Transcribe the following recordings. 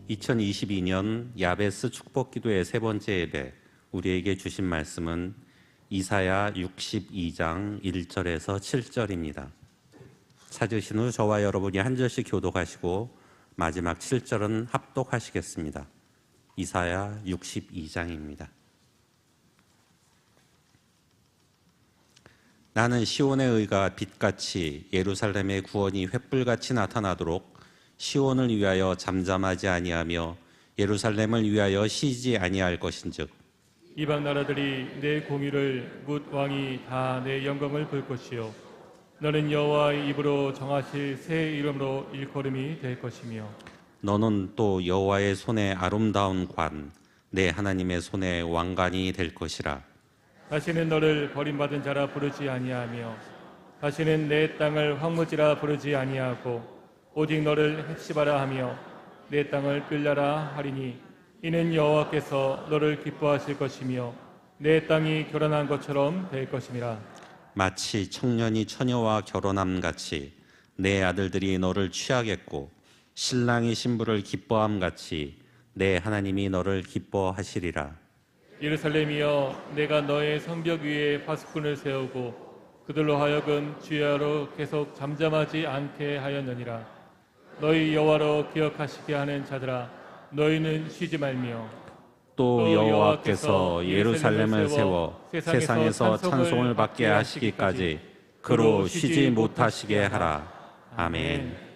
2022년 야베스 축복기도의 세 번째 예배, 우리에게 주신 말씀은 이사야 62장 1절에서 7절입니다. 찾으신 후 저와 여러분이 한 절씩 교독하시고 마지막 7절은 합독하시겠습니다. 이사야 62장입니다. 나는 시온의 의가 빛같이 예루살렘의 구원이 횃불같이 나타나도록 시온을 위하여 잠잠하지 아니하며 예루살렘을 위하여 쉬지 아니할 것인즉 이방 나라들이 내 공의를 묻 왕이 다 내 영광을 볼 것이요 너는 여호와의 입으로 정하실 새 이름으로 일컬음이 될 것이며 너는 또 여호와의 손에 아름다운 관 내 하나님의 손에 왕관이 될 것이라. 다시는 너를 버림받은 자라 부르지 아니하며 다시는 내 땅을 황무지라 부르지 아니하고 오직 너를 헥시바라 하며 내 땅을 빌라라 하리니 이는 여호와께서 너를 기뻐하실 것이며 내 땅이 결혼한 것처럼 될 것임이라. 마치 청년이 처녀와 결혼함 같이 내 아들들이 너를 취하겠고 신랑이 신부를 기뻐함 같이 내 하나님이 너를 기뻐하시리라. 예루살렘이여 내가 너의 성벽 위에 파수꾼을 세우고 그들로 하여금 주야로 계속 잠잠하지 않게 하였느니라. 너희 여호와로 기억하시게 하는 자들아 너희는 쉬지 말며 또 여호와께서 예루살렘을 세워 세상에서 찬송을 받게 하시기까지 그로 쉬지 못하시게 하라. 아멘.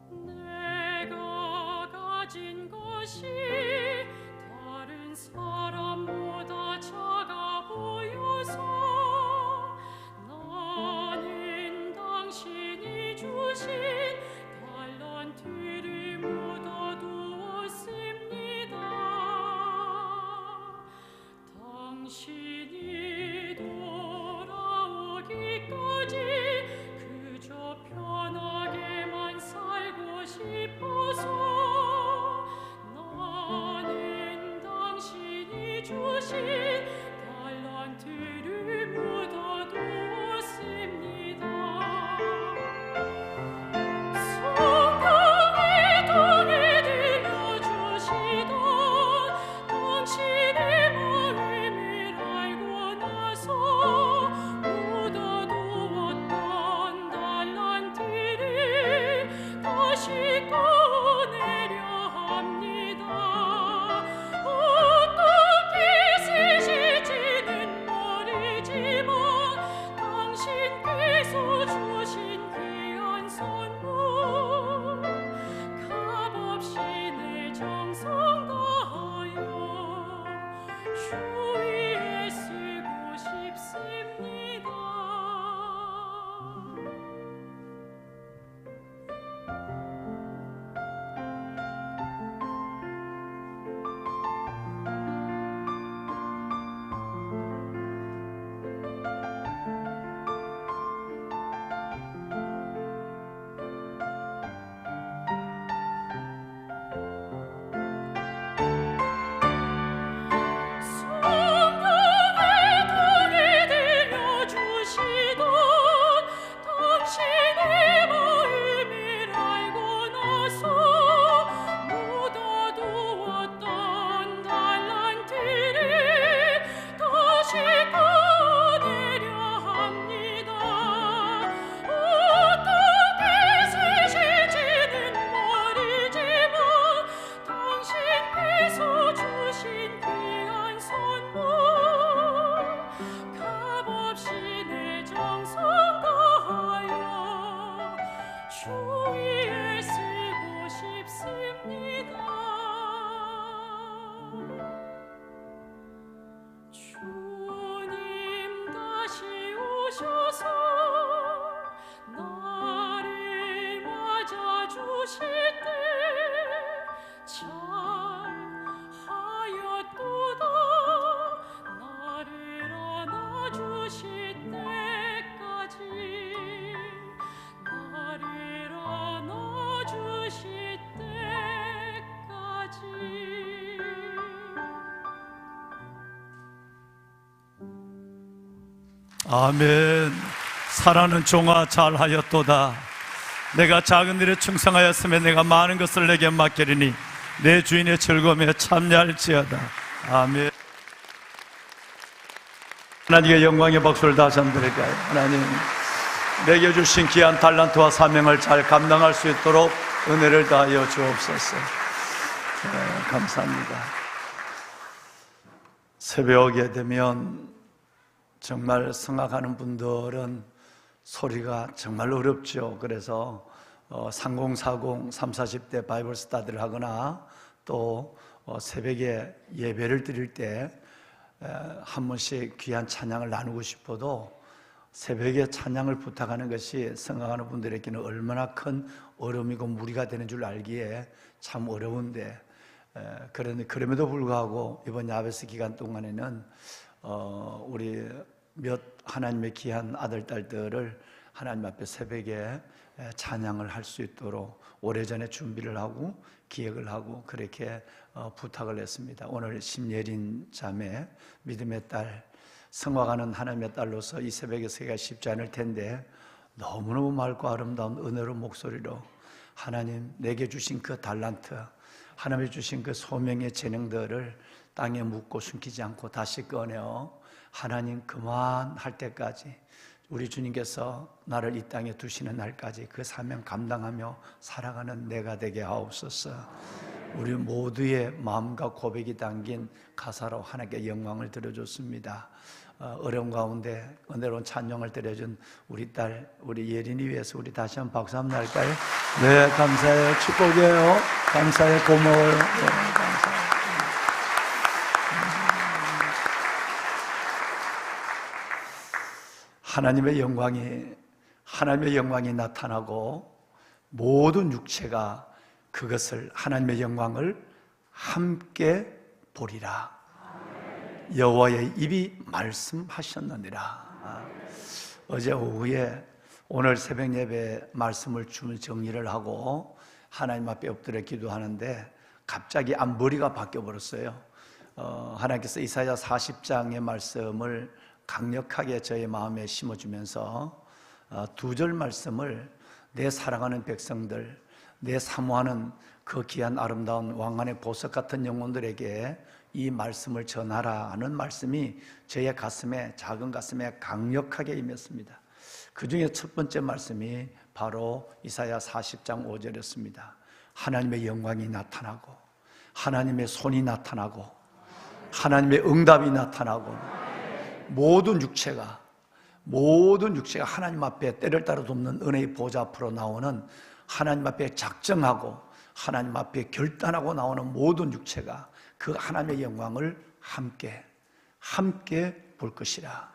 내가 가진 것이 다른 사람보다 작아 보여서 나는 당신이 주신 달란트를 묻어두었습니다. 당신이 돌아오기까지 그저 편하게만 살고 싶어서 나는 당신이 주신 달란트를 묻어두었습니다. 성경에 땅에 들려주시던 당신의 마음을 알고 나서 묻어두었던 달란트를 다시 꺼내려 합니다. 어떻게 쓰실지는 모르지만 당신께서 주신 귀한 선물 값없이 내 정성 다하여 주위에 쓰고 싶습니다. 소 아멘. 사랑하는 종아, 잘하였도다. 내가 작은 일에 충성하였으면 내가 많은 것을 내게 맡기리니 내 주인의 즐거움에 참여할지어다. 아멘. 하나님께 영광의 박수를 다시 한번 드릴까요? 하나님, 내게 주신 귀한 달란트와 사명을 잘 감당할 수 있도록 은혜를 다하여 주옵소서. 감사합니다. 새벽에 되면 정말 성악하는 분들은 소리가 정말 어렵죠. 그래서 3040, 30, 40대 바이블 스타디를 하거나 또 새벽에 예배를 드릴 때 한 번씩 귀한 찬양을 나누고 싶어도 새벽에 찬양을 부탁하는 것이 성악하는 분들에게는 얼마나 큰 어려움이고 무리가 되는 줄 알기에 참 어려운데, 그런데 그럼에도 불구하고 이번 야베스 기간 동안에는 우리 몇 하나님의 귀한 아들, 딸들을 하나님 앞에 새벽에 찬양을 할 수 있도록 오래전에 준비를 하고 기획을 하고 그렇게 부탁을 했습니다. 오늘 심예린 자매, 믿음의 딸, 성화가는 하나님의 딸로서 이 새벽에 서기가 쉽지 않을 텐데 너무너무 맑고 아름다운 은혜로운 목소리로 하나님 내게 주신 그 달란트, 하나님이 주신 그 소명의 재능들을 땅에 묻고 숨기지 않고 다시 꺼내어 하나님 그만할 때까지, 우리 주님께서 나를 이 땅에 두시는 날까지 그 사명 감당하며 살아가는 내가 되게 하옵소서. 우리 모두의 마음과 고백이 담긴 가사로 하나님께 영광을 드려줬습니다. 어려운 가운데 은혜로운 찬양을 드려준 우리 딸, 우리 예린이 위해서 우리 다시 한번 박수 한번 할까요? 네, 감사해요. 축복해요. 감사해요. 고마워요. 네, 감사해요. 하나님의 영광이 나타나고 모든 육체가 그것을, 하나님의 영광을 함께 보리라. 여호와의 입이 말씀하셨느니라. 어제 오후에 오늘 새벽 예배 말씀을 정리를 하고 하나님 앞에 엎드려 기도하는데 갑자기 앞머리가 바뀌어 버렸어요. 하나님께서 이사야 40장의 말씀을 강력하게 저의 마음에 심어주면서 두 절 말씀을 내 사랑하는 백성들, 내 사모하는 그 귀한 아름다운 왕관의 보석 같은 영혼들에게 이 말씀을 전하라 하는 말씀이 저의 가슴에, 작은 가슴에 강력하게 임했습니다. 그 중에 첫 번째 말씀이 바로 이사야 40장 5절이었습니다. 하나님의 영광이 나타나고 하나님의 손이 나타나고 하나님의 응답이 나타나고 모든 육체가 하나님 앞에 때를 따라 돕는 은혜의 보좌 앞으로 나오는, 하나님 앞에 작정하고 하나님 앞에 결단하고 나오는 모든 육체가 그 하나님의 영광을 함께 볼 것이라.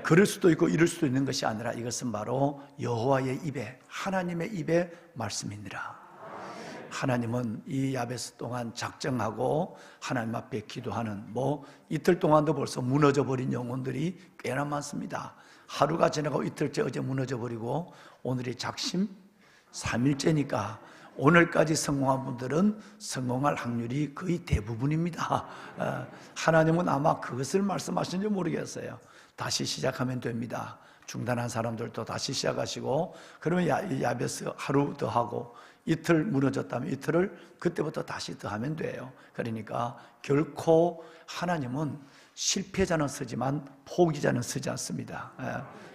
그럴 수도 있고 이럴 수도 있는 것이 아니라 이것은 바로 여호와의 입에, 하나님의 입에 말씀이니라. 하나님은 이 야베스 동안 작정하고 하나님 앞에 기도하는, 이틀 동안도 벌써 무너져 버린 영혼들이 꽤나 많습니다. 하루가 지나고 이틀째 어제 무너져 버리고 오늘이 작심 3일째니까 오늘까지 성공한 분들은 성공할 확률이 거의 대부분입니다. 하나님은 아마 그것을 말씀하시는지 모르겠어요. 다시 시작하면 됩니다. 중단한 사람들도 다시 시작하시고, 그러면 야베스 하루 더 하고, 이틀 무너졌다면 이틀을 그때부터 다시 더 하면 돼요. 그러니까 결코 하나님은 실패자는 쓰지만 포기자는 쓰지 않습니다.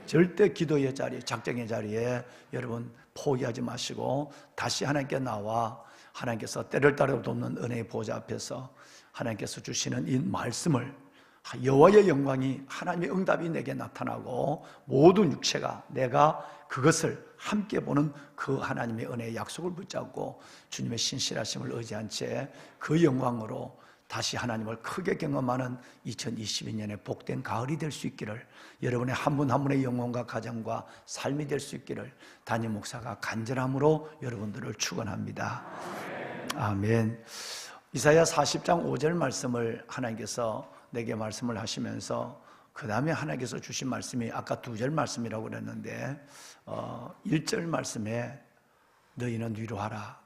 절대 기도의 자리, 작정의 자리에 여러분 포기하지 마시고 다시 하나님께 나와 하나님께서 때를 따라 돕는 은혜의 보좌 앞에서 하나님께서 주시는 이 말씀을, 여호와의 영광이, 하나님의 응답이 내게 나타나고 모든 육체가 내가 그것을 함께 보는 그 하나님의 은혜의 약속을 붙잡고 주님의 신실하심을 의지한 채 그 영광으로 다시 하나님을 크게 경험하는 2022년의 복된 가을이 될 수 있기를, 여러분의 한 분 한 분의 영혼과 가정과 삶이 될 수 있기를 담임 목사가 간절함으로 여러분들을 축원합니다. 아멘. 이사야 40장 5절 말씀을 하나님께서 내게 말씀을 하시면서 그 다음에 하나님께서 주신 말씀이 아까 2절 말씀이라고 그랬는데 1절 말씀에 너희는 위로하라,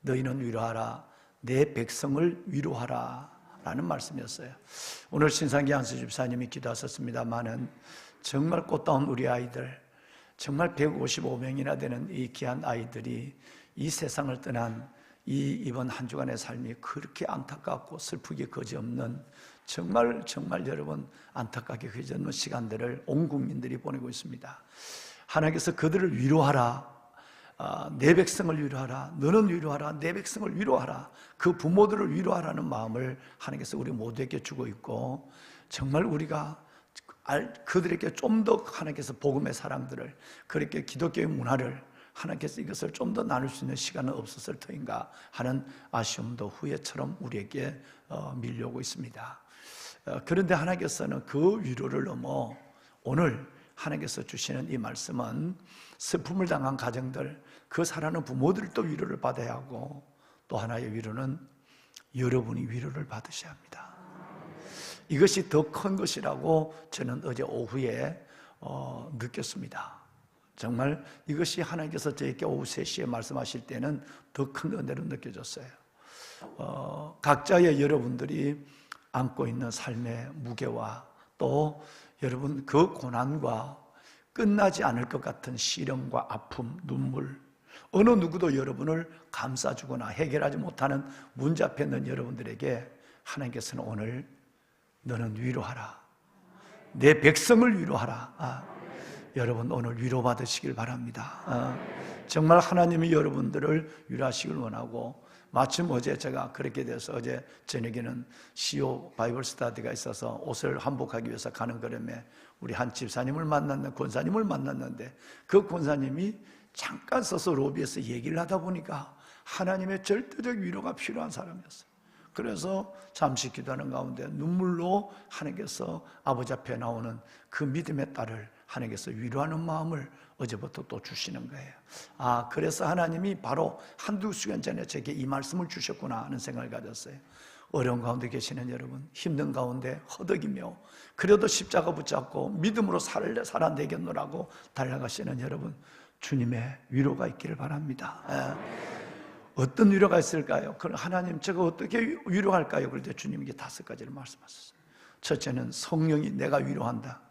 너희는 위로하라, 내 백성을 위로하라 라는 말씀이었어요. 오늘 신상기 안수 집사님이 기도하셨습니다마는 정말 꽃다운 우리 아이들, 정말 155명이나 되는 이 귀한 아이들이 이 세상을 떠난 이번 한 주간의 삶이 그렇게 안타깝고 슬프기 그지없는 정말 여러분 안타깝게 그지없는 시간들을 온 국민들이 보내고 있습니다. 하나님께서 그들을 위로하라, 내 백성을 위로하라, 너는 위로하라, 내 백성을 위로하라, 그 부모들을 위로하라는 마음을 하나님께서 우리 모두에게 주고 있고, 정말 우리가 그들에게 좀 더 하나님께서 복음의 사랑들을, 그렇게 기독교의 문화를 하나님께서 이것을 좀 더 나눌 수 있는 시간은 없었을 터인가 하는 아쉬움도 후회처럼 우리에게 밀려오고 있습니다. 그런데 하나님께서는 그 위로를 넘어 오늘 하나님께서 주시는 이 말씀은 슬픔을 당한 가정들, 그 사랑하는 부모들도 위로를 받아야 하고, 또 하나의 위로는 여러분이 위로를 받으셔야 합니다. 이것이 더 큰 것이라고 저는 어제 오후에 느꼈습니다. 정말 이것이 하나님께서 저에게 오후 3시에 말씀하실 때는 더 큰 은혜로 느껴졌어요. 각자의 여러분들이 안고 있는 삶의 무게와 또 여러분 그 고난과 끝나지 않을 것 같은 시련과 아픔, 눈물, 어느 누구도 여러분을 감싸주거나 해결하지 못하는 문제 앞에 있는 여러분들에게 하나님께서는 오늘 너는 위로하라, 내 백성을 위로하라. 여러분 오늘 위로받으시길 바랍니다. 정말 하나님이 여러분들을 위로하시길 원하고, 마침 어제 제가 그렇게 돼서 어제 저녁에는 CO 바이블 스터디가 있어서 옷을 한복하기 위해서 가는 걸음에 우리 한 집사님을 만났는데, 권사님을 만났는데, 그 권사님이 잠깐 서서 로비에서 얘기를 하다 보니까 하나님의 절대적 위로가 필요한 사람이었어요. 그래서 잠시 기도하는 가운데 눈물로 하나님께서 아버지 앞에 나오는 그 믿음의 딸을 하나님께서 위로하는 마음을 어제부터 또 주시는 거예요. 그래서 하나님이 바로 한두 시간 전에 제게 이 말씀을 주셨구나 하는 생각을 가졌어요. 어려운 가운데 계시는 여러분, 힘든 가운데 허덕이며 그래도 십자가 붙잡고 믿음으로 살아내겠노라고 달려가시는 여러분, 주님의 위로가 있기를 바랍니다. 어떤 위로가 있을까요? 그럼 하나님 제가 어떻게 위로할까요? 그럴 때 주님에게 5가지를 말씀하셨어요. 첫째는 성령이 내가 위로한다.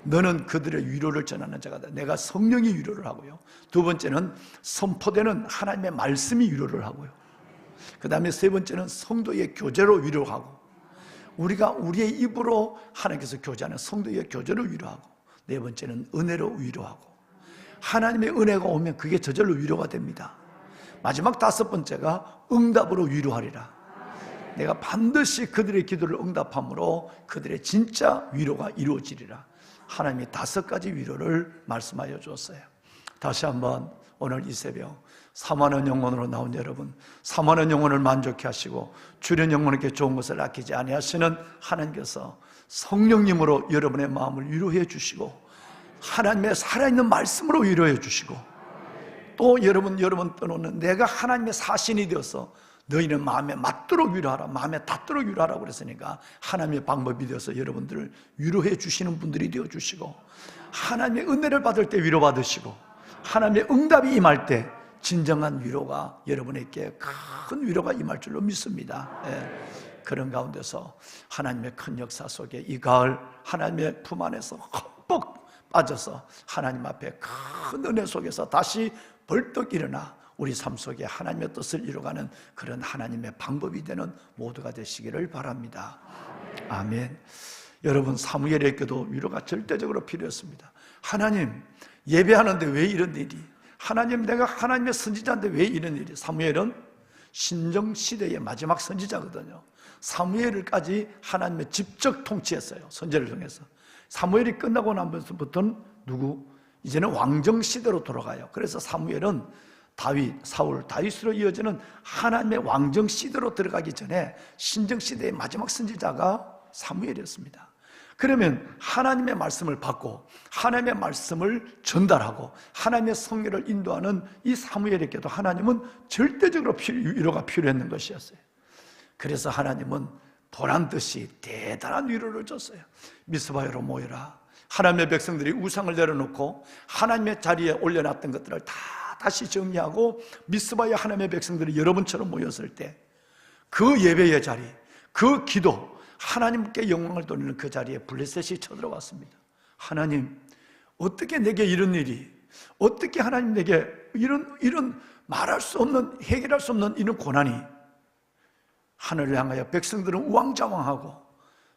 너는 그들의 위로를 전하는 자가 내가 성령이 위로를 하고요. 두 번째는 선포되는 하나님의 말씀이 위로를 하고요. 그 다음에 세 번째는 성도의 교제로 위로하고, 우리가 우리의 입으로 하나님께서 교제하는 성도의 교제로 위로하고, 네 번째는 은혜로 위로하고, 하나님의 은혜가 오면 그게 저절로 위로가 됩니다. 마지막 5번째가 응답으로 위로하리라. 내가 반드시 그들의 기도를 응답함으로 그들의 진짜 위로가 이루어지리라. 하나님이 5가지 위로를 말씀하여 주었어요. 다시 한번 오늘 이 새벽 사모하는 영혼으로 나온 여러분, 사모하는 영혼을 만족해 하시고 주는 영혼에게 좋은 것을 아끼지 아니하시는 하나님께서 성령님으로 여러분의 마음을 위로해 주시고, 하나님의 살아있는 말씀으로 위로해 주시고, 또 여러분 떠놓는 내가 하나님의 사신이 되어서 너희는 마음에 맞도록 위로하라, 마음에 닿도록 위로하라고 그랬으니까 하나님의 방법이 되어서 여러분들을 위로해 주시는 분들이 되어주시고, 하나님의 은혜를 받을 때 위로받으시고, 하나님의 응답이 임할 때 진정한 위로가 여러분에게 큰 위로가 임할 줄로 믿습니다. 그런 가운데서 하나님의 큰 역사 속에 이 가을 하나님의 품 안에서 흠뻑 빠져서 하나님 앞에 큰 은혜 속에서 다시 벌떡 일어나 우리 삶 속에 하나님의 뜻을 이루어가는 그런 하나님의 방법이 되는 모두가 되시기를 바랍니다. 아멘. 여러분, 사무엘에게도 위로가 절대적으로 필요했습니다. 하나님, 예배하는데 왜 이런 일이? 하나님, 내가 하나님의 선지자인데 왜 이런 일이? 사무엘은 신정시대의 마지막 선지자거든요. 사무엘까지 하나님의 직접 통치했어요. 선지자를 통해서. 사무엘이 끝나고 나면서부터는 이제는 왕정시대로 돌아가요. 그래서 사무엘은 다윗으로 이어지는 하나님의 왕정시대로 들어가기 전에 신정시대의 마지막 선지자가 사무엘이었습니다. 그러면 하나님의 말씀을 받고 하나님의 말씀을 전달하고 하나님의 성령을 인도하는 이 사무엘에게도 하나님은 절대적으로 위로가 필요했는 것이었어요. 그래서 하나님은 보란듯이 대단한 위로를 줬어요. 미스바에로 모여라. 하나님의 백성들이 우상을 내려놓고 하나님의 자리에 올려놨던 것들을 다시 정리하고 미스바의 하나님의 백성들이 여러분처럼 모였을 때 그 예배의 자리, 그 기도, 하나님께 영광을 돌리는 그 자리에 블레셋이 쳐들어왔습니다. 하나님, 어떻게 내게 이런 일이, 어떻게 하나님 내게 이런 말할 수 없는, 해결할 수 없는 이런 고난이, 하늘을 향하여 백성들은 우왕좌왕하고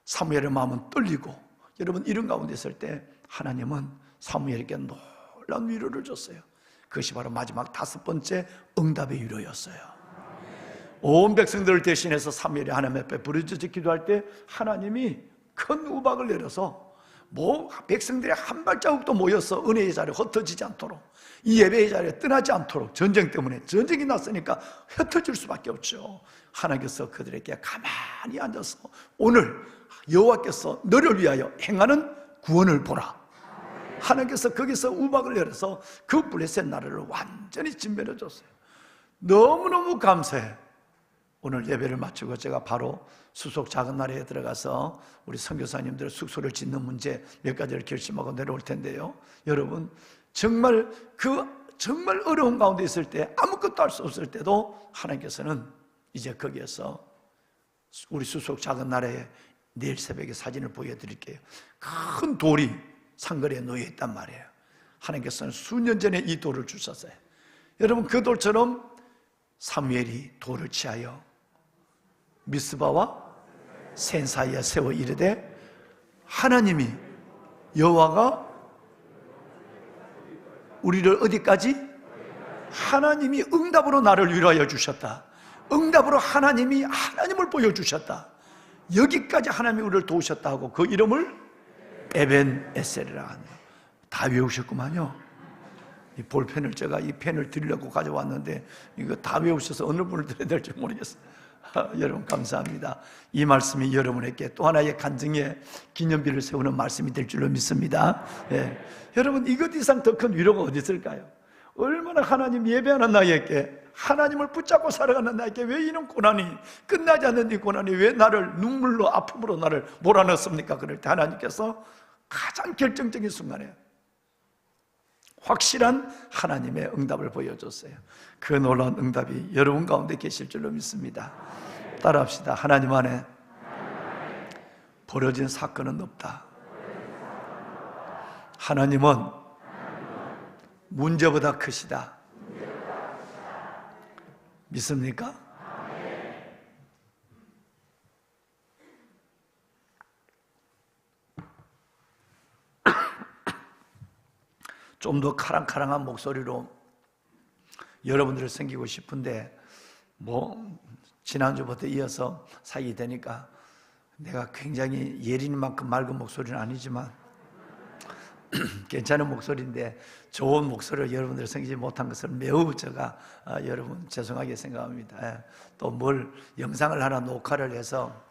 사무엘의 마음은 떨리고, 여러분 이런 가운데 있을 때 하나님은 사무엘에게 놀라운 위로를 줬어요. 그것이 바로 마지막 5번째 응답의 위로였어요. 온 백성들을 대신해서 사무엘이 하나님 앞에 부르짖어 기도할 때 하나님이 큰 우박을 내려서 백성들이 한 발자국도 모여서 은혜의 자리에 흩어지지 않도록, 이 예배의 자리에 떠나지 않도록, 전쟁 때문에, 전쟁이 났으니까 흩어질 수밖에 없죠. 하나님께서 그들에게 가만히 앉아서 오늘 여호와께서 너를 위하여 행하는 구원을 보라. 하나님께서 거기서 우박을 내려서 그 블레셋 나라를 완전히 진멸해 줬어요. 너무너무 감사해. 오늘 예배를 마치고 제가 바로 수속 작은 나라에 들어가서 우리 선교사님들 숙소를 짓는 문제 몇 가지를 결심하고 내려올 텐데요. 여러분, 정말 어려운 가운데 있을 때, 아무것도 할 수 없을 때도 하나님께서는 이제 거기에서 우리 수속 작은 나라에 내일 새벽에 사진을 보여드릴게요. 큰 돌이 상거리에 놓여 있단 말이에요. 하나님께서는 수년 전에 이 돌을 주셨어요. 여러분, 그 돌처럼 사무엘이 돌을 취하여 미스바와 센 사이에 세워 이르되, 하나님이 여호와가 우리를 어디까지? 하나님이 응답으로 나를 위로하여 주셨다. 응답으로 하나님이 하나님을 보여주셨다. 여기까지 하나님이 우리를 도우셨다 하고 그 이름을 에벤 에셀이라 하네요. 다 외우셨구만요. 이 볼펜을 제가 이 펜을 드리려고 가져왔는데 이거 다 외우셔서 어느 분을 드려야 될지 모르겠어요. 여러분 감사합니다. 이 말씀이 여러분에게 또 하나의 간증의 기념비를 세우는 말씀이 될 줄로 믿습니다. 여러분, 이것 이상 더 큰 위로가 어디 있을까요? 얼마나 하나님 예배하는 나에게, 하나님을 붙잡고 살아가는 나에게 왜 이런 고난이, 끝나지 않는 이 고난이 왜 나를 눈물로, 아픔으로 나를 몰아넣습니까? 그럴 때 하나님께서 가장 결정적인 순간에 확실한 하나님의 응답을 보여줬어요. 그 놀라운 응답이 여러분 가운데 계실 줄로 믿습니다. 따라합시다. 하나님 안에 벌어진 사건은 없다. 하나님은 문제보다 크시다. 믿습니까? 좀 더 카랑카랑한 목소리로 여러분들을 섬기고 싶은데, 지난주부터 이어서 사이 되니까 내가 굉장히 예린이만큼 맑은 목소리는 아니지만 괜찮은 목소리인데, 좋은 목소리를 여러분들 섬기지 못한 것을 매우 제가 여러분 죄송하게 생각합니다. 또 영상을 하나 녹화를 해서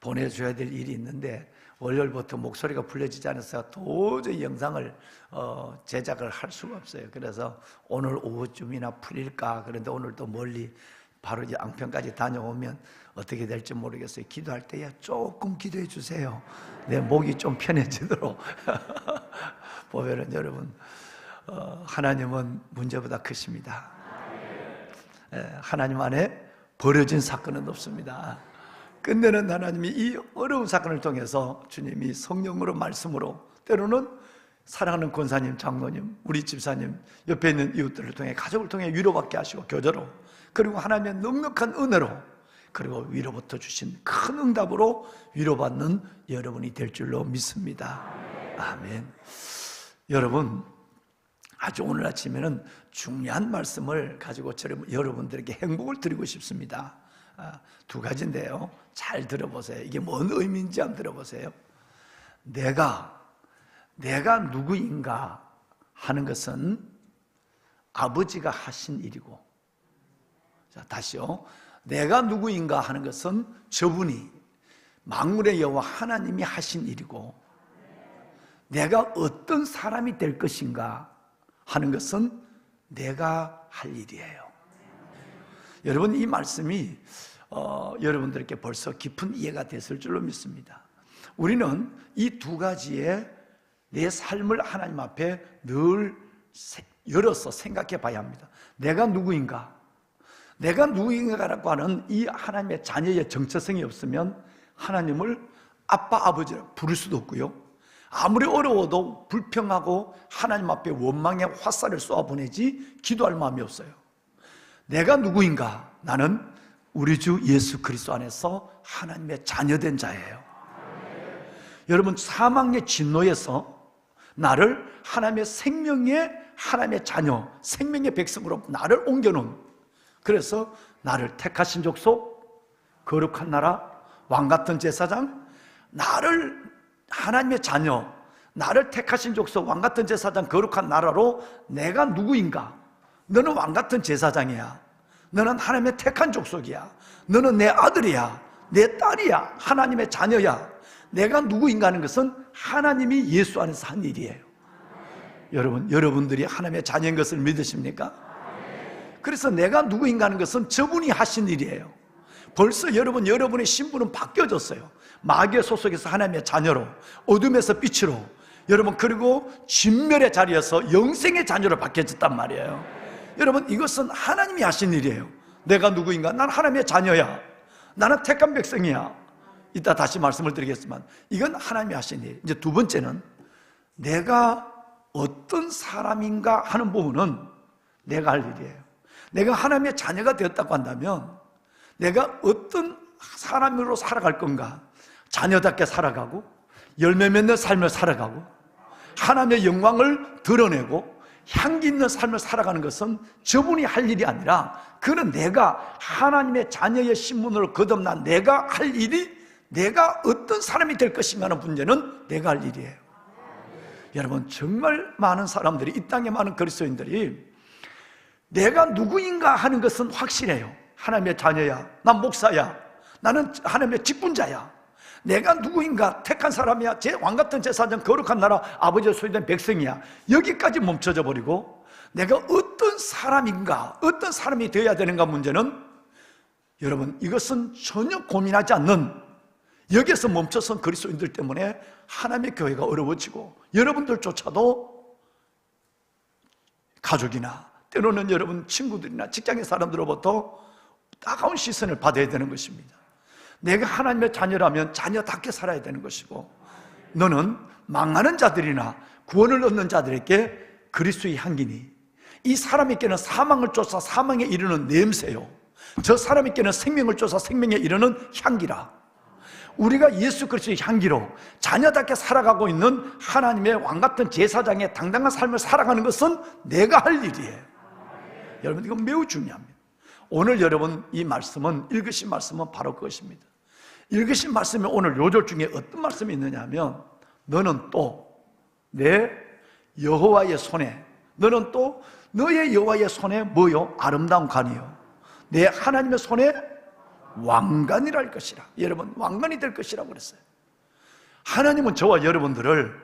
보내줘야 될 일이 있는데 월요일부터 목소리가 풀려지지 않아서 도저히 영상을 제작을 할 수가 없어요. 그래서 오늘 오후쯤이나 풀릴까. 그런데 오늘 또 멀리 바로 이제 앙평까지 다녀오면 어떻게 될지 모르겠어요. 기도할 때야 조금 기도해 주세요. 내 목이 좀 편해지도록. 보면은 여러분, 하나님은 문제보다 크십니다. 하나님 안에 벌어진 사건은 없습니다. 끝내는 하나님이 이 어려운 사건을 통해서 주님이 성령으로, 말씀으로, 때로는 사랑하는 권사님, 장로님, 우리 집사님, 옆에 있는 이웃들을 통해, 가족을 통해 위로받게 하시고 교제로, 그리고 하나님의 넉넉한 은혜로, 그리고 위로부터 주신 큰 응답으로 위로받는 여러분이 될 줄로 믿습니다. 아멘. 여러분, 아주 오늘 아침에는 중요한 말씀을 가지고 여러분들에게 행복을 드리고 싶습니다. 두 가지인데요. 잘 들어보세요. 이게 뭔 의미인지 한번 들어보세요. 내가 누구인가 하는 것은 아버지가 하신 일이고, 자, 다시요. 내가 누구인가 하는 것은 저분이, 만물의 여호와 하나님이 하신 일이고, 내가 어떤 사람이 될 것인가 하는 것은 내가 할 일이에요. 여러분, 이 말씀이 여러분들께 벌써 깊은 이해가 됐을 줄로 믿습니다. 우리는 이 두 가지의 내 삶을 하나님 앞에 늘 열어서 생각해 봐야 합니다. 내가 누구인가? 내가 누구인가라고 하는 이 하나님의 자녀의 정체성이 없으면 하나님을 아빠, 아버지라 부를 수도 없고요. 아무리 어려워도 불평하고 하나님 앞에 원망의 화살을 쏘아보내지 기도할 마음이 없어요. 내가 누구인가? 나는 우리 주 예수 그리스도 안에서 하나님의 자녀된 자예요. 여러분, 사망의 진노에서 나를 하나님의 생명의 하나님의 자녀, 생명의 백성으로 나를 옮겨놓은, 그래서 나를 택하신 족속, 거룩한 나라, 왕같은 제사장, 나를 하나님의 자녀, 나를 택하신 족속, 왕같은 제사장, 거룩한 나라로 내가 누구인가? 너는 왕같은 제사장이야. 너는 하나님의 택한 족속이야. 너는 내 아들이야. 내 딸이야. 하나님의 자녀야. 내가 누구인가 하는 것은 하나님이 예수 안에서 한 일이에요. 여러분들이 하나님의 자녀인 것을 믿으십니까? 그래서 내가 누구인가 하는 것은 저분이 하신 일이에요. 벌써 여러분의 신분은 바뀌어졌어요. 마귀의 소속에서 하나님의 자녀로, 어둠에서 빛으로, 여러분, 그리고 진멸의 자리에서 영생의 자녀로 바뀌어졌단 말이에요. 여러분, 이것은 하나님이 하신 일이에요. 내가 누구인가? 난 하나님의 자녀야. 나는 택한 백성이야. 이따 다시 말씀을 드리겠지만 이건 하나님이 하신 일. 이제 두 번째는 내가 어떤 사람인가 하는 부분은 내가 할 일이에요. 내가 하나님의 자녀가 되었다고 한다면 내가 어떤 사람으로 살아갈 건가? 자녀답게 살아가고 열매 맺는 삶을 살아가고 하나님의 영광을 드러내고 향기 있는 삶을 살아가는 것은 저분이 할 일이 아니라 그는 내가 하나님의 자녀의 신분으로 거듭난 내가 할 일이, 내가 어떤 사람이 될 것인가 하는 문제는 내가 할 일이에요. 여러분, 정말 많은 사람들이, 이 땅에 많은 그리스도인들이 내가 누구인가 하는 것은 확실해요. 하나님의 자녀야, 난 목사야, 나는 하나님의 직분자야, 내가 누구인가, 택한 사람이야, 제 왕같은 제사장, 거룩한 나라, 아버지의 소유된 백성이야. 여기까지 멈춰져 버리고 내가 어떤 사람인가, 어떤 사람이 되어야 되는가 문제는, 여러분, 이것은 전혀 고민하지 않는, 여기에서 멈춰선 그리스도인들 때문에 하나님의 교회가 어려워지고 여러분들조차도 가족이나 때로는 여러분 친구들이나 직장의 사람들로부터 따가운 시선을 받아야 되는 것입니다. 내가 하나님의 자녀라면 자녀답게 살아야 되는 것이고, 너는 망하는 자들이나 구원을 얻는 자들에게 그리스도의 향기니, 이 사람에게는 사망을 쫓아 사망에 이르는 냄새요, 저 사람에게는 생명을 쫓아 생명에 이르는 향기라. 우리가 예수 그리스도의 향기로 자녀답게 살아가고 있는 하나님의 왕같은 제사장의 당당한 삶을 살아가는 것은 내가 할 일이에요. 여러분, 이건 매우 중요합니다. 오늘 여러분 이 말씀은, 읽으신 말씀은 바로 그것입니다. 읽으신 말씀에 오늘 요절 중에 어떤 말씀이 있느냐 하면, 너는 또 내 여호와의 손에, 너는 또 너의 여호와의 손에 뭐요? 아름다운 관이요, 내 하나님의 손에 왕관이라 할 것이라. 여러분, 왕관이 될 것이라고 그랬어요. 하나님은 저와 여러분들을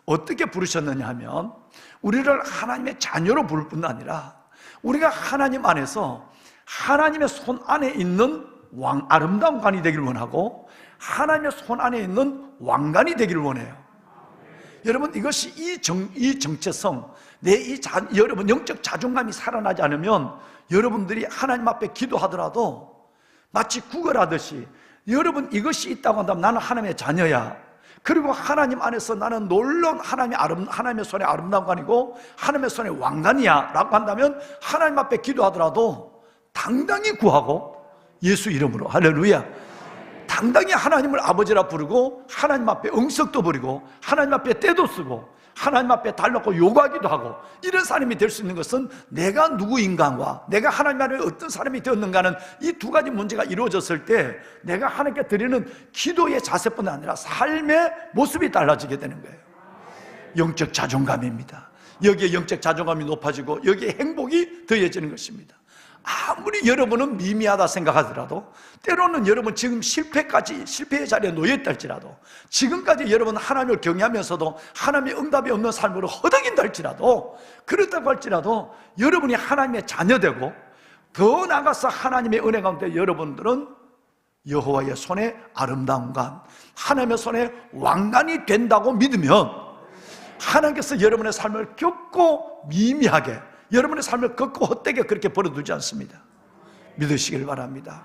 어떻게 부르셨느냐 하면, 우리를 하나님의 자녀로 부를 뿐 아니라 우리가 하나님 안에서 하나님의 손 안에 있는 아름다운 관이 되기를 원하고 하나님의 손 안에 있는 왕관이 되기를 원해요. 여러분, 이것이 이 정체성, 여러분 영적 자존감이 살아나지 않으면 여러분들이 하나님 앞에 기도하더라도 마치 구걸하듯이, 여러분 이것이 있다고 한다면 나는 하나님의 자녀야, 그리고 하나님 안에서 나는 놀라운 하나님의 손에 아름다운 관이고 하나님의 손에 왕관이야 라고 한다면 하나님 앞에 기도하더라도 당당히 구하고, 예수 이름으로, 할렐루야, 당당히 하나님을 아버지라 부르고 하나님 앞에 응석도 부리고 하나님 앞에 때도 쓰고 하나님 앞에 달라고 요구하기도 하고, 이런 사람이 될 수 있는 것은 내가 누구인가와 내가 하나님 안에 어떤 사람이 되었는가는 이 두 가지 문제가 이루어졌을 때 내가 하나님께 드리는 기도의 자세뿐 아니라 삶의 모습이 달라지게 되는 거예요. 영적 자존감입니다. 여기에 영적 자존감이 높아지고 여기에 행복이 더해지는 것입니다. 아무리 여러분은 미미하다 생각하더라도, 때로는 여러분 지금 실패의 자리에 놓여있다 할지라도, 지금까지 여러분 하나님을 경외하면서도 하나님의 응답이 없는 삶으로 허덕인다 할지라도, 그렇다고 할지라도 여러분이 하나님의 자녀되고 더 나아가서 하나님의 은혜 가운데 여러분들은 여호와의 손에 아름다운 관, 하나님의 손에 왕관이 된다고 믿으면 하나님께서 여러분의 삶을 겪고 미미하게, 여러분의 삶을 걷고 헛되게 그렇게 버려두지 않습니다. 믿으시길 바랍니다.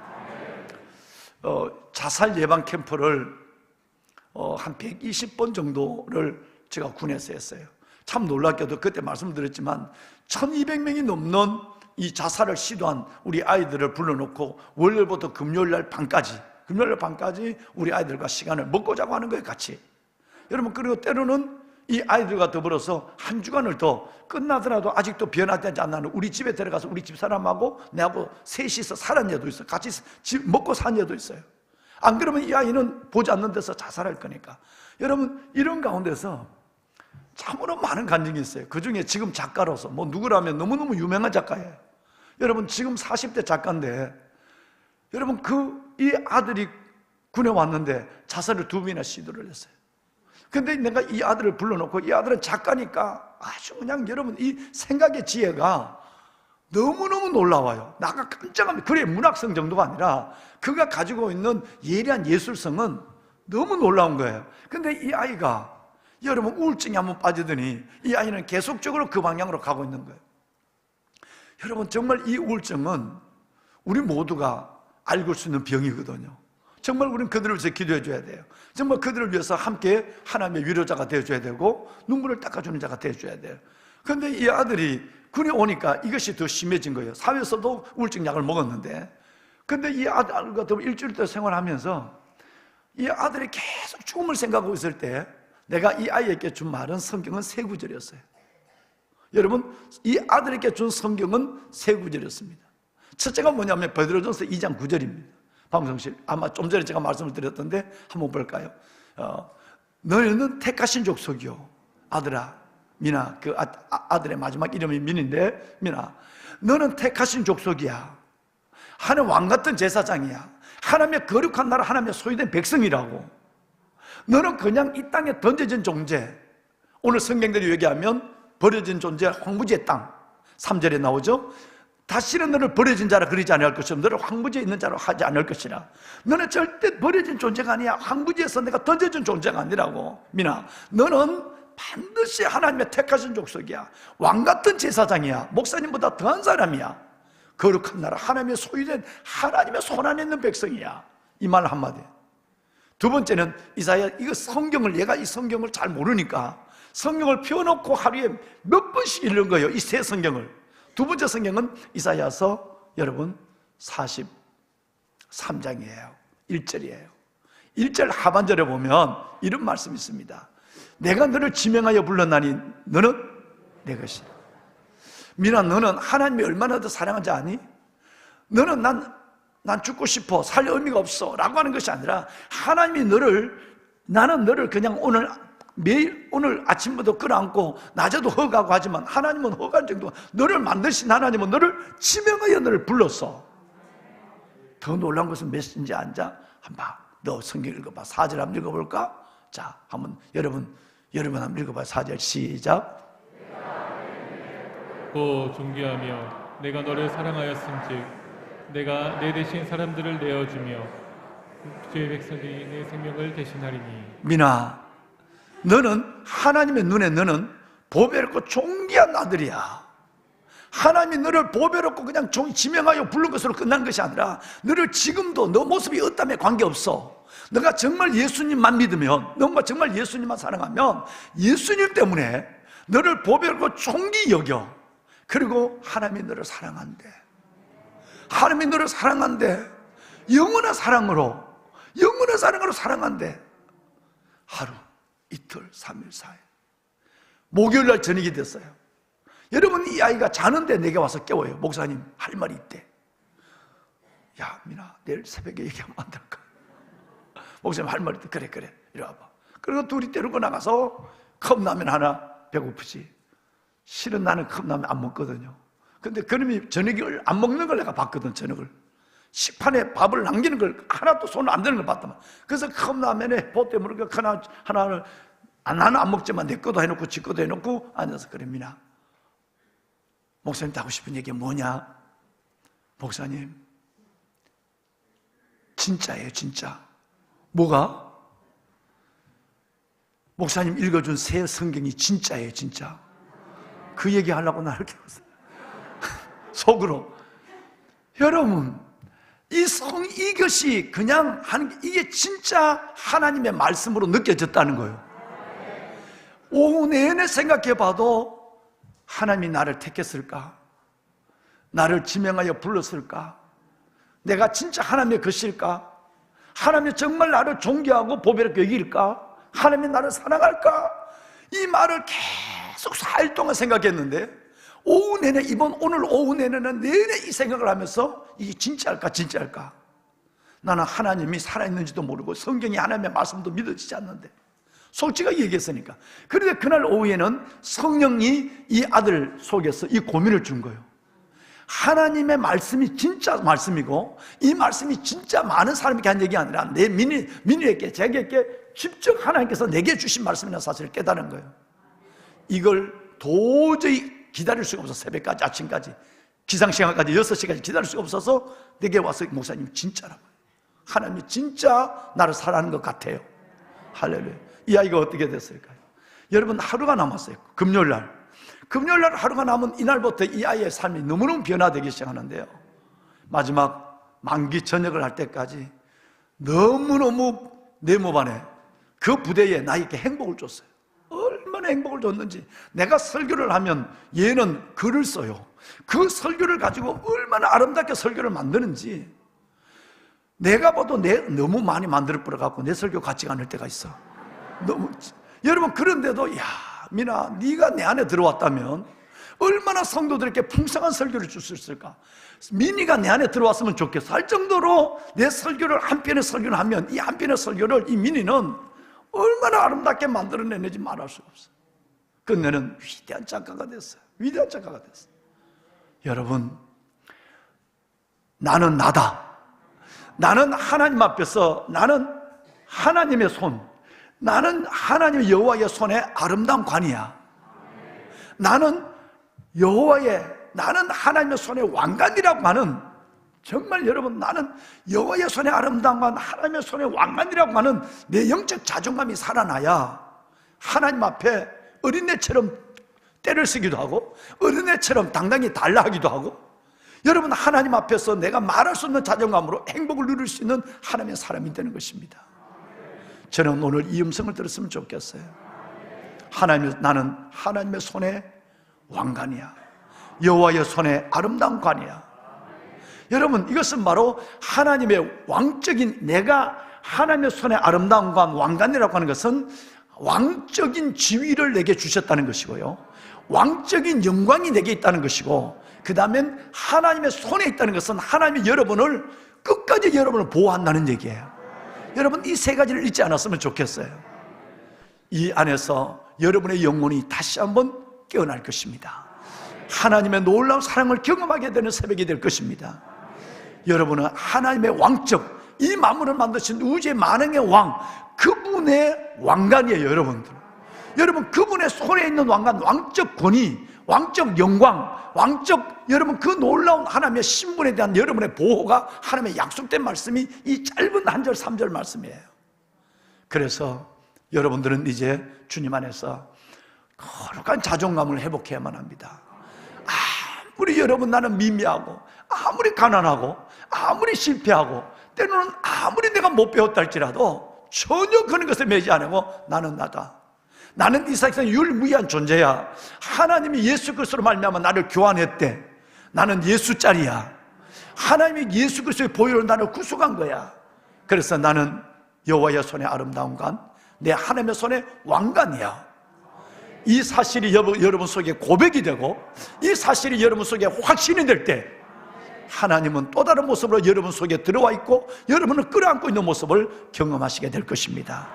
자살 예방 캠프를 한 120번 정도를 제가 군에서 했어요. 참 놀랍게도 그때 말씀드렸지만 1200명이 넘는 이 자살을 시도한 우리 아이들을 불러놓고 월요일부터 금요일날 밤까지 우리 아이들과 시간을 먹고 자고 하는 거예요, 같이. 여러분, 그리고 때로는 이 아이들과 더불어서 한 주간을 더 끝나더라도 아직도 변화되지 않는 우리 집에 들어가서 우리 집 사람하고 내하고 셋이서 살은 애도 있어요. 같이 먹고 산 애도 있어요. 안 그러면 이 아이는 보지 않는 데서 자살할 거니까. 여러분, 이런 가운데서 참으로 많은 간증이 있어요. 그 중에 지금 작가로서 뭐 누구라면 너무너무 유명한 작가예요. 여러분, 지금 40대 작가인데 여러분, 이 아들이 군에 왔는데 자살을 2번이나 시도를 했어요. 근데 내가 이 아들을 불러놓고, 이 아들은 작가니까 아주 그냥 여러분 이 생각의 지혜가 너무너무 놀라워요. 나가 깜짝합니다. 그래, 문학성 정도가 아니라 그가 가지고 있는 예리한 예술성은 너무 놀라운 거예요. 근데 이 아이가 여러분 우울증에 한번 빠지더니 이 아이는 계속적으로 그 방향으로 가고 있는 거예요. 여러분, 정말 이 우울증은 우리 모두가 앓을 수 있는 병이거든요. 정말 우리는 그들을 위해서 기도해 줘야 돼요. 정말 그들을 위해서 함께 하나님의 위로자가 되어줘야 되고 눈물을 닦아주는 자가 되어줘야 돼요. 그런데 이 아들이 군에 오니까 이것이 더 심해진 거예요. 사회에서도 우울증 약을 먹었는데, 근데 이 아들과 더 일주일 동안 생활하면서 이 아들이 계속 죽음을 생각하고 있을 때 내가 이 아이에게 준 말은 성경은 3구절이었어요. 여러분, 이 아들에게 준 성경은 3구절이었습니다. 첫째가 뭐냐면 베드로전서 2장 9절입니다. 방송실 아마 좀 전에 제가 말씀을 드렸던데 한번 볼까요? 너희는 택하신 족속이요. 아들아, 미나, 그 아들의 마지막 이름이 민인데, 미나, 너는 택하신 족속이야. 하나님 왕같은 제사장이야. 하나님의 거룩한 나라, 하나님의 소유된 백성이라고. 너는 그냥 이 땅에 던져진 존재. 오늘 성경들이 얘기하면 버려진 존재, 황무지의 땅. 3절에 나오죠. 다시는 너를 버려진 자라 그러지 않을 것이라, 너를 황무지에 있는 자로 하지 않을 것이라. 너는 절대 버려진 존재가 아니야. 황무지에서 내가 던져진 존재가 아니라고. 미나, 너는 반드시 하나님의 택하신 족속이야. 왕같은 제사장이야. 목사님보다 더한 사람이야. 거룩한 나라, 하나님의 소유된 하나님의 손 안에 있는 백성이야. 이 말 한마디. 두 번째는 이사야, 이거 성경을, 얘가 이 성경을 잘 모르니까 성경을 펴놓고 하루에 몇 번씩 읽는 거예요. 이 세 성경을. 두 번째 성경은 이사야서 여러분 43장이에요. 1절이에요. 1절 하반절에 보면 이런 말씀이 있습니다. 내가 너를 지명하여 불렀나니 너는 내 것이라. 미나, 너는 하나님이 얼마나 더 사랑한지 아니? 너는 난 죽고 싶어, 살 의미가 없어 라고 하는 것이 아니라 하나님이 나는 너를 그냥 매일 오늘 아침부터 끌어안고 낮에도 허가하고 하지만 하나님은 허가한 정도, 너를 만드신 하나님은 너를 지명하여 너를 불렀어. 더 놀라운 것은 몇인지 앉아 한번 너 성경 읽어봐. 4절 한번 읽어볼까? 자, 한번 여러분 한번 읽어봐요. 4절 시작. 또 존귀하며 내가 너를 사랑하였은즉 내가 내 대신 사람들을 내어주며 주의 백성이 내 생명을 대신하리니. 미나, 너는 하나님의 눈에 너는 보배롭고 존귀한 아들이야. 하나님이 너를 보배롭고 그냥 지명하여 부른 것으로 끝난 것이 아니라 너를 지금도 너 모습이 어떠함에 관계없어. 너가 정말 예수님만 믿으면, 너가 정말 예수님만 사랑하면 예수님 때문에 너를 보배롭고 존귀 여겨. 그리고 하나님이 너를 사랑한대. 하나님이 너를 사랑한대. 영원한 사랑으로 사랑한대. 하루, 이틀, 3일, 4일. 목요일날 저녁이 됐어요. 여러분, 이 아이가 자는데 내게 와서 깨워요. 목사님, 할 말이 있대. 야, 민아, 내일 새벽에 얘기하면 안 될까? 목사님, 할 말이 있대. 그래, 이리 와봐. 그리고 둘이 데리고 나가서 컵라면 하나, 배고프지? 실은 나는 컵라면 안 먹거든요. 근데 그놈이 저녁을 안 먹는 걸 내가 봤거든. 저녁을 식판에 밥을 남기는 걸 하나도 손을 안 대는 걸 봤단 말이야. 그래서 컵라면에 보태물을 하나를 나는 안 먹지만 내 것도 해놓고 지 것도 해놓고 앉아서, 그래, 미나, 목사님한테 하고 싶은 얘기 뭐냐? 목사님, 진짜예요, 진짜. 뭐가? 목사님 읽어준 새 성경이 진짜예요, 진짜. 그 얘기 하려고 나를 깨웠어요. 속으로. 여러분, 이것이 그냥 이게 진짜 하나님의 말씀으로 느껴졌다는 거예요. 오후 내내 생각해 봐도 하나님이 나를 택했을까? 나를 지명하여 불렀을까? 내가 진짜 하나님의 것일까? 하나님이 정말 나를 존경하고 보배롭게 여길까? 하나님이 나를 사랑할까? 이 말을 계속 4일 동안 생각했는데 오후 내내, 오늘 오후 내내는 내내 이 생각을 하면서 이게 진짜일까 진짜일까? 나는 하나님이 살아있는지도 모르고 성경이 하나님의 말씀도 믿어지지 않는데 솔직하게 얘기했으니까. 그런데 그날 오후에는 성령이 이 아들 속에서 이 고민을 준 거예요. 하나님의 말씀이 진짜 말씀이고 이 말씀이 진짜 많은 사람에게 한 얘기가 아니라 내 민희에게, 제게게 직접 하나님께서 내게 주신 말씀이라는 사실을 깨달은 거예요. 이걸 도저히 기다릴 수가 없어서 새벽까지, 아침까지, 기상시간까지 6시까지 기다릴 수가 없어서 내게 와서 목사님 진짜라고, 하나님이 진짜 나를 사랑하는 것 같아요. 할렐루야. 이 아이가 어떻게 됐을까요? 여러분, 하루가 남았어요. 금요일날 하루가 남은 이날부터 이 아이의 삶이 너무너무 변화되기 시작하는데요, 마지막 만기 전역을 할 때까지 너무너무 내 몸 안에 그 부대에 나에게 행복을 줬어요. 얼마나 행복을 줬는지. 내가 설교를 하면 얘는 글을 써요. 그 설교를 가지고 얼마나 아름답게 설교를 만드는지 내가 봐도 너무 많이 만들어 버려갖고 내 설교 같지가 않을 때가 있어. 너무. 여러분, 그런데도 야 민아, 네가 내 안에 들어왔다면 얼마나 성도들에게 풍성한 설교를 줄 수 있을까? 민이가 내 안에 들어왔으면 좋겠어 할 정도로 내 설교를, 한 편의 설교를 하면 이 한 편의 설교를 이 민이는 얼마나 아름답게 만들어내는지 말할 수가 없어. 끝내는 위대한 작가가 됐어요. 위대한 작가가 됐어요. 여러분, 나는 나다. 나는 하나님 앞에서, 나는 하나님의 손, 나는 하나님의 여호와의 손에 아름다운 관이야. 나는 나는 하나님의 손의 왕관이라고 하는, 정말 여러분, 나는 여호와의 손에 아름다운 관, 하나님의 손의 왕관이라고 하는 내 영적 자존감이 살아나야 하나님 앞에 어린애처럼 때를 쓰기도 하고 어린애처럼 당당히 달라하기도 하고, 여러분, 하나님 앞에서 내가 말할 수 없는 자존감으로 행복을 누릴 수 있는 하나님의 사람이 되는 것입니다. 저는 오늘 이 음성을 들었으면 좋겠어요. 나는 하나님의 손에 왕관이야. 여호와의 손에 아름다운 관이야. 여러분, 이것은 바로 하나님의 왕적인, 내가 하나님의 손에 아름다운 관, 왕관이라고 하는 것은 왕적인 지위를 내게 주셨다는 것이고요, 왕적인 영광이 내게 있다는 것이고, 그 다음엔 하나님의 손에 있다는 것은 하나님이 여러분을 끝까지 여러분을 보호한다는 얘기예요. 여러분, 이 세 가지를 잊지 않았으면 좋겠어요. 이 안에서 여러분의 영혼이 다시 한번 깨어날 것입니다. 하나님의 놀라운 사랑을 경험하게 되는 새벽이 될 것입니다. 여러분은 하나님의 왕적, 이 만물을 만드신 우주의 만왕의 왕, 그분의 왕관이에요. 여러분, 그분의 손에 있는 왕관, 왕적 권위, 왕적 영광, 왕적, 여러분, 그 놀라운 하나님의 신분에 대한 여러분의 보호가 하나님의 약속된 말씀이 이 짧은 한 절 3절 말씀이에요. 그래서 여러분들은 이제 주님 안에서 거룩한 자존감을 회복해야만 합니다. 아무리 여러분 나는 미미하고, 아무리 가난하고, 아무리 실패하고, 때로는 아무리 내가 못 배웠다 할지라도 전혀 그런 것에 매지 않고 나는 나다. 나는 이 세상에 유일무이한 존재야. 하나님이 예수 그리스도로 말미암아 나를 교환했대. 나는 예수짜리야. 하나님이 예수 그리스도의 보혈로 나를 구속한 거야. 그래서 나는 여호와의 손에 아름다운 관, 내 하나님의 손에 왕관이야. 이 사실이 여러분 속에 고백이 되고, 이 사실이 여러분 속에 확신이 될 때 하나님은 또 다른 모습으로 여러분 속에 들어와 있고 여러분을 끌어안고 있는 모습을 경험하시게 될 것입니다.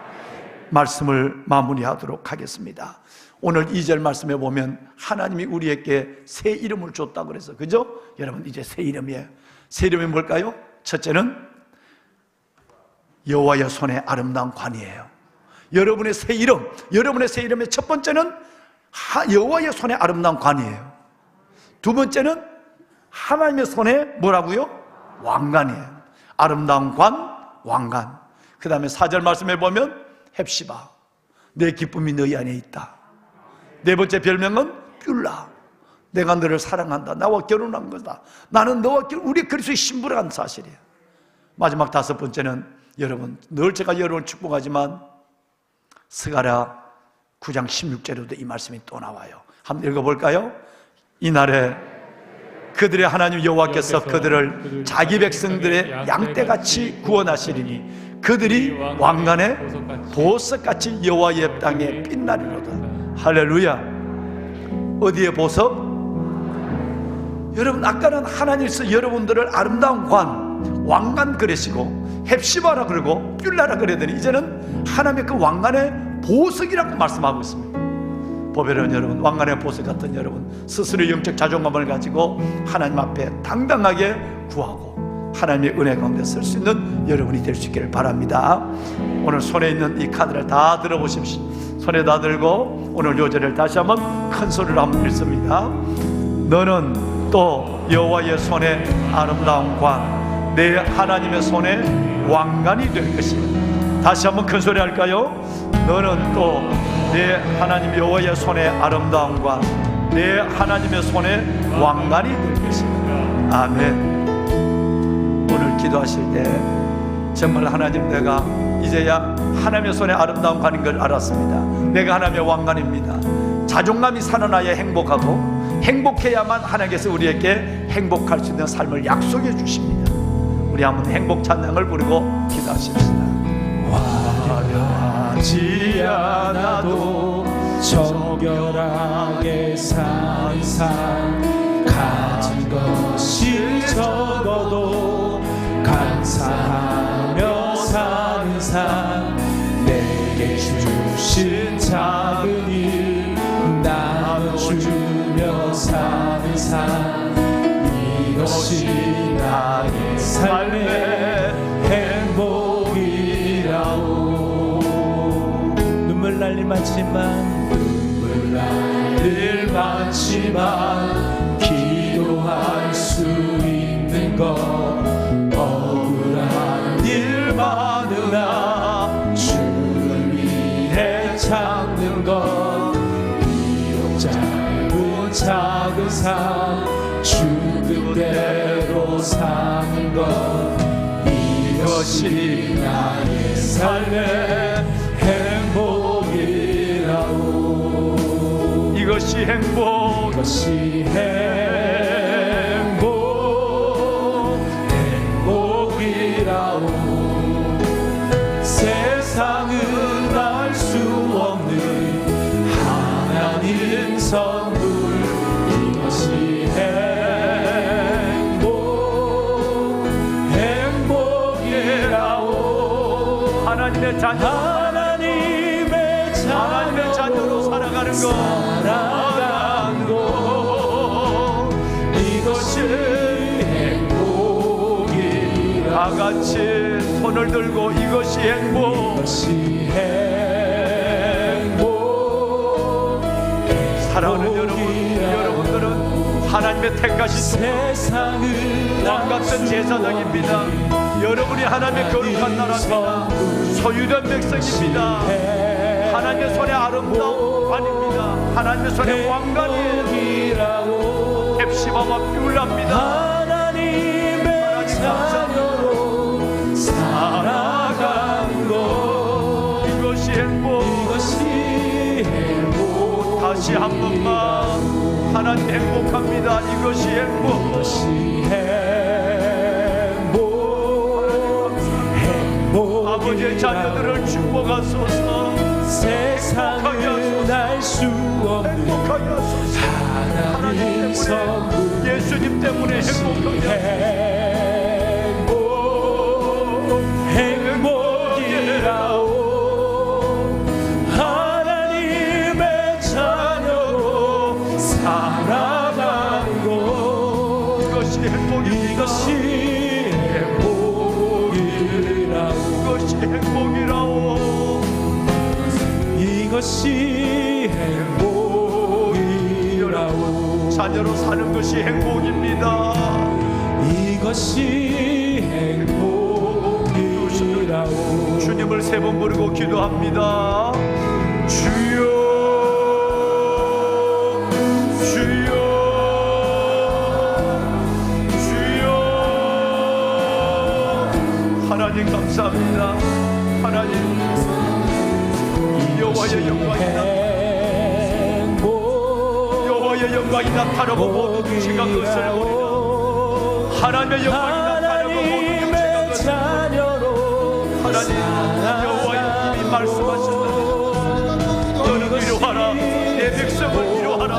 말씀을 마무리하도록 하겠습니다. 오늘 2절 말씀에 보면 하나님이 우리에게 새 이름을 줬다고 그래서, 그죠? 여러분, 이제 새 이름이에요. 새 이름이 뭘까요? 첫째는 여호와의 손에 아름다운 관이에요. 여러분의 새 이름의 첫 번째는 여호와의 손에 아름다운 관이에요. 두 번째는 하나님의 손에 뭐라고요? 왕관이에요. 아름다운 관, 왕관. 그 다음에 4절 말씀에 보면 헵시바, 내 기쁨이 너희 안에 있다. 네 번째 별명은 뷸라, 내가 너를 사랑한다. 나와 결혼한 거다. 나는 너와 우리 그리스도의 신부라는 사실이에요. 마지막 다섯 번째는, 여러분, 늘 제가 여러분을 축복하지만 스가랴 9장 16절에도 이 말씀이 또 나와요. 한번 읽어볼까요? 이날에 그들의 하나님 여호와께서 그들을 자기 백성들의 양떼같이 구원하시리니 그들이 왕관의 보석같이 여호와의 땅에 빛나리로다. 할렐루야. 어디에 보석? 여러분, 아까는 하나님께서 여러분들을 아름다운 관, 왕관 그리시고 헵시바라 그러고 뷸라라 그러더니 이제는 하나님의 그 왕관의 보석이라고 말씀하고 있습니다. 보배로운 여러분, 왕관의 보석 같은 여러분, 스스로의 영적 자존감을 가지고 하나님 앞에 당당하게 구하고 하나님의 은혜 가운데 설 수 있는 여러분이 될 수 있기를 바랍니다. 오늘 손에 있는 이 카드를 다 들어보십시오. 손에 다 들고 오늘 요절을 다시 한번 큰 소리로 한번 읽습니다. 너는 또 여호와의 손에 아름다운 관, 내 하나님의 손에 왕관이 될 것이다. 다시 한번 큰 소리 할까요? 너는 또 내 하나님 여호와의 손에 아름다운 관, 내 하나님의 손에 왕관이 될 것이다. 아멘. 오늘 기도하실 때 정말 하나님, 내가 이제야 하나님의 손에 아름다운 관인 걸 알았습니다. 내가 하나님의 왕관입니다. 자존감이 살아나야 행복하고 행복해야만 하나님께서 우리에게 행복할 수 있는 삶을 약속해 주십니다. 우리 한번 행복 찬양을 부르고 기도하십시다. 화려하지 않아도 정결하게 사는 삶, 가진 것이 적어도 감사하며 사는 삶, 내게 주신 작은 일 나눠주며 사는 삶, 이것이 나의 삶의 행복이라오. 눈물 날 일 많지만 기도할 수 있는 것, 억울한 일 많으나 주를 위해 참는 것, 비록 짧은 작은 삶 주 뜻대로 사는 것, 이것이 나의 삶의 행복이라오. 이것이 행복, 이것이 행복이라오. 세상은 알 수 없는 하나님 선물, 이것이 행복이라오. 하나님의 자녀로 살아가는 것, 이것이 행복이라오. 다 같이 손을 들고 이것이 행복. 이것이 행복. 사랑하는 여러분들은 하나님의 택하신 왕 같은 제사장입니다. 여러분이 하나님의 거룩한 나라입니다. 소유된 백성입니다. 하나님의 손에 아름다운 관입니다. 하나님의 손에 왕관이에요. 헵시바와 뷸라입니다. 하나님의 자녀로 살아가는 것, 이것이 행복. 이것이 행복. 다시 한 번만, 하나님 행복합니다. 이것이 행복. 이것이 행복. 아버지의 자녀들을 축복하소서. 세상은 알 수 없는 행복하게 하소서. 하나님 선물, 예수님 때문에 행복하게 행복이라오. 하나님의 자녀로 살아가는 것, 이것이 행복입니다. 이것이 행복이라오. 이것이 행복이라오. 이것이 행복이라오. 자녀로 사는 것이 행복입니다. 이것이 행복이라오. 주님을 세 번 부르고 기도합니다. 주여, 주여, 주여. 하나님 감사합니다. 하나님, 여호와의 영광이다. 영광이 나타나고 모든 죄가 그것을 보리라. 하나님의 영광이 나타나고 모든 죄가 그것을 보리라. 하나님 여호와의 님이 말씀하셨다. 너는 위로하라. 내 백성을 위로하라.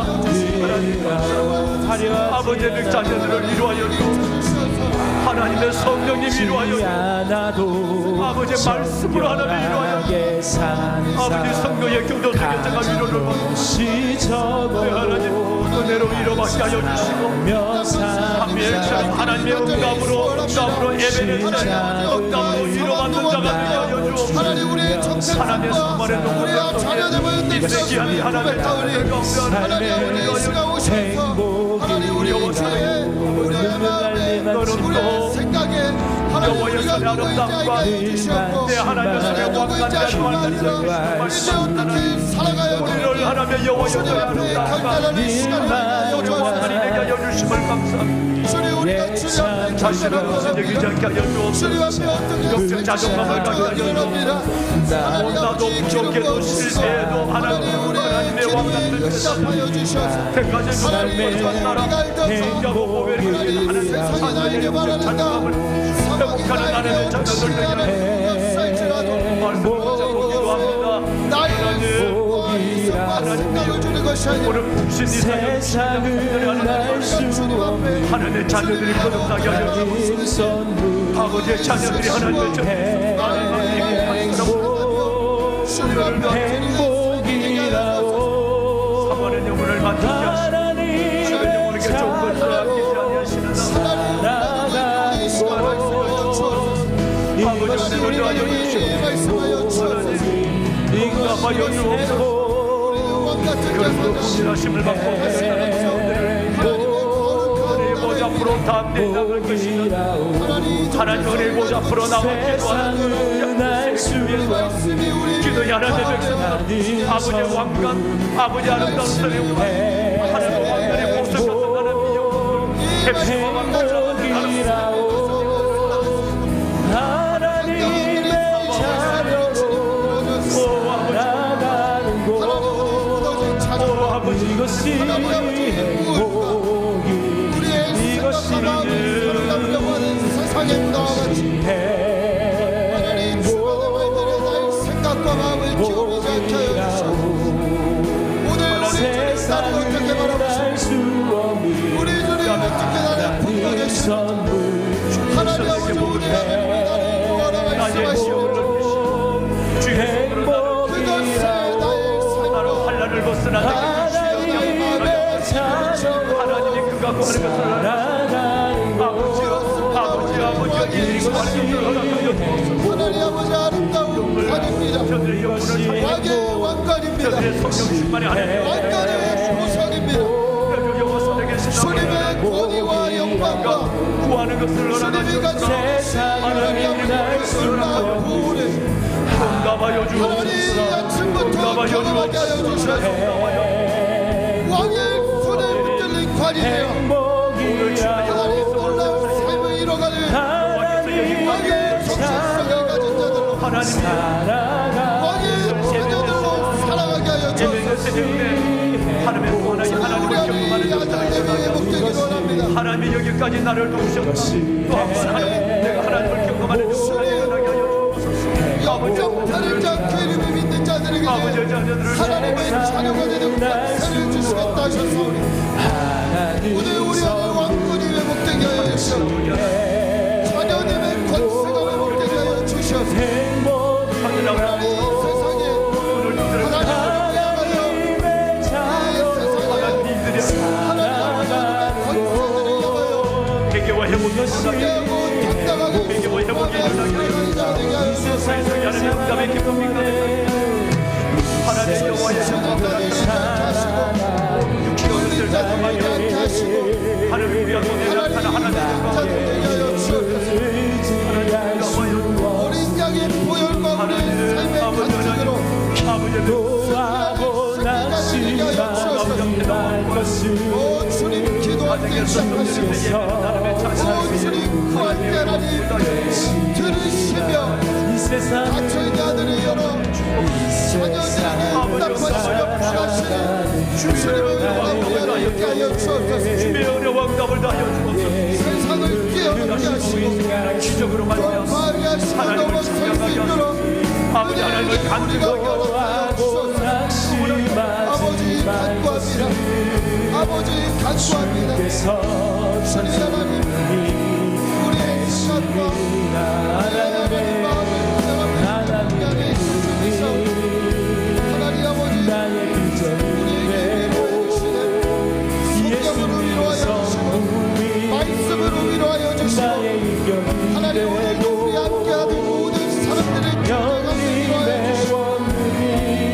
하나님 아버지의 백자녀들을 위로하여 주옵소서. 하나님의 성령님 위로하여 주옵소서. 아버지의 말씀으로 하나님 위로하여 주옵소서. 아버지 성도의 교도소 교자가 위로를 받고 하나님 은혜로 위로받게 하여 주시고 한미일처럼 하나님의 응답으로 예배를 드려 응답으로 위로받는 자가 되게 하여 주옵소서. 하나님의 성만의 동물들 속에 입새 귀한 하나님의 자녀들 가운데 하나님 오셔서 하나님 우리 영혼에 우리의 마음에 우리의 생각에 여호와의 손의 아름다움과 내 하나님의 손의 왕관자를 완전히 어떻게 살아가야 우리를 하나님의 여호와의 손의 아름다움과 손의 왕관이 되게 하여 주심을 감사합니다. 자신을 무슨얘기지 않게 하여 주옵소서. 역적 자존감을 갖게 하여 주옵소서. 온다도 부족해도 실패해도 하나님의 왕관을 대답하여 주셔서 백가지 주님을 만나라. 행하고 보배를 하나님의 사랑에게 역적 자존감을 회복하는 하나님의 자녀들 되기를 말씀 붙잡기로 합니다. 오늘 부신이 하나님의 자녀들이 거듭나게 하여 주옵소서. 아버지의 자녀들이 하나님의 행복이라오. 사모하는 영혼을 만들게 하시고 주변 영혼에게 좋은 것을 아끼지 아니하시는 아버지 오늘도 하여 주시옵소서. 하나님 응답하여 주옵소서. 그리고 부실하심을 받고 은혜의 보좌 앞으로 담대 나갈 것이다. 하나님 은혜의 보좌 앞으로 나와 기도하는 기도의 하나님의 백성 아버지의 왕관 아버지 아름다운 선의 왕 하나님의 왕관의 복석 같은 하나님의 영광 백성과 왕관을 이것이 행복이 이것이 세상의 문화와 같이 생각과 마음을 기울이지 않게 하여 주시옵소서. 오늘 세상을 어떻게 바라보시고 우리 주님 어떻게 나를 품고 계시고 하나님 아버지 우리 나를 도와라 말씀하시오. 그것을 나의 삶으로 환난을 벗어나게 하나님이 그가 구하는 것을 아버지 하나님 아버지 아름다운 관입니다. 저들의 영혼을 왕의 왕관입니다. 저들의 성령 충만의 하나님 왕관의 보석입니다. 주님의 권위와 영광과 구하는 것을 주님이 가진 하나님의 말씀과 구원에 응답하여 주옵소서. 하나님 아침부터 경험하게 하여 주셔서 왕의 손에 붙들린 관이되어 하나님 놀라운 삶을 이뤄가는 왕의 정체성을 가진 자들로 왕의 자녀들로 살아가게 하여 주옵소서. 하나님의 구원하기 하나님을 경험하는 역사를 회복되기 원합니다. 하나님이 여기까지 나를 도우셨다. 또 한 번 하나님 내가 하나님을 경험하는 역사를 일어나게 하여 주옵소서. 아버지 영접하는 자 기름을 믿는 자들에게 하나님의 자녀가 되는 권세를 주시겠다 하셨사오니 오늘 우리 안에 왕권이 회복되게 하여 주시옵소서. 자녀님의 권세가 회복되게 하여 주시옵소서. 하나님 세상에 회개와 회복이 회개와 회복이 일어나게 이 세상에 하나님 응답의 기쁨이 하나님 여호와의 육신을 자성하게 하시고 하나님 우리가 돈에 나타나 하나님의 어린 양의 보혈과 우리의 삶의 간증으로 도와고 낙심할 것을 오 주님 기도하기 시작하시고 오 주님 구할 때 하나님 들으시며 이 세상을 갇혀있는 자들을 열어 자녀들에게 응답하시며 구하시는 주님을 바라보게 하여 주옵소서. 주님의 은혜와 응답을 다하여 주옵소서. 세상을 깨어나게 하시고 기적으로 말미암아 거룩하게 하시고 넘어설 수 있도록 아버지 하나님을 우리가 간직하고 결혼하여 주옵소서. 아버지 간구합니다. 아버지 간구합니다. 주님 하나님 우리의 시간과 하나님의 마음을 하나님의 주님이서 하나님 아버지 우리에게 위로해 주시네. 성경으로 위로하여 주시고 말씀으로 위로하여 주시고 하나님 오늘도 우리 함께하는 모든 사람들의 경험을 위로하여 주시고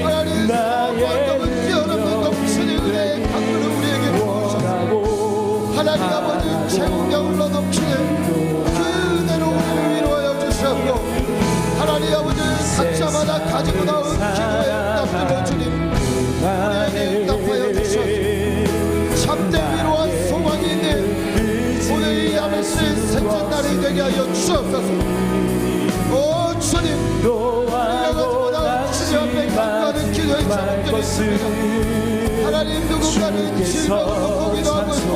하나님 성경은 뛰어넘는 넘치는 은혜의 강물을 우리에게 부으셔서 하나님 아버지 최고가 흘러 넘치는 그 은혜로 우리를 위로하여 주셨고 하나님 아버지 각자마다 가지고 나온 기도의 응답들로 주님 우리에게 응답하여 주셨소. 참된 위로와 소망이 있는 오늘 이 아벨스의 셋째 날이 되게 하여 주옵소서. 오 주님 우리가 가지고 나온 주님 앞에 간구하는 기도의 제목들이 있습니다. 하나님 누군가는 질병을 놓고 기도하고 있고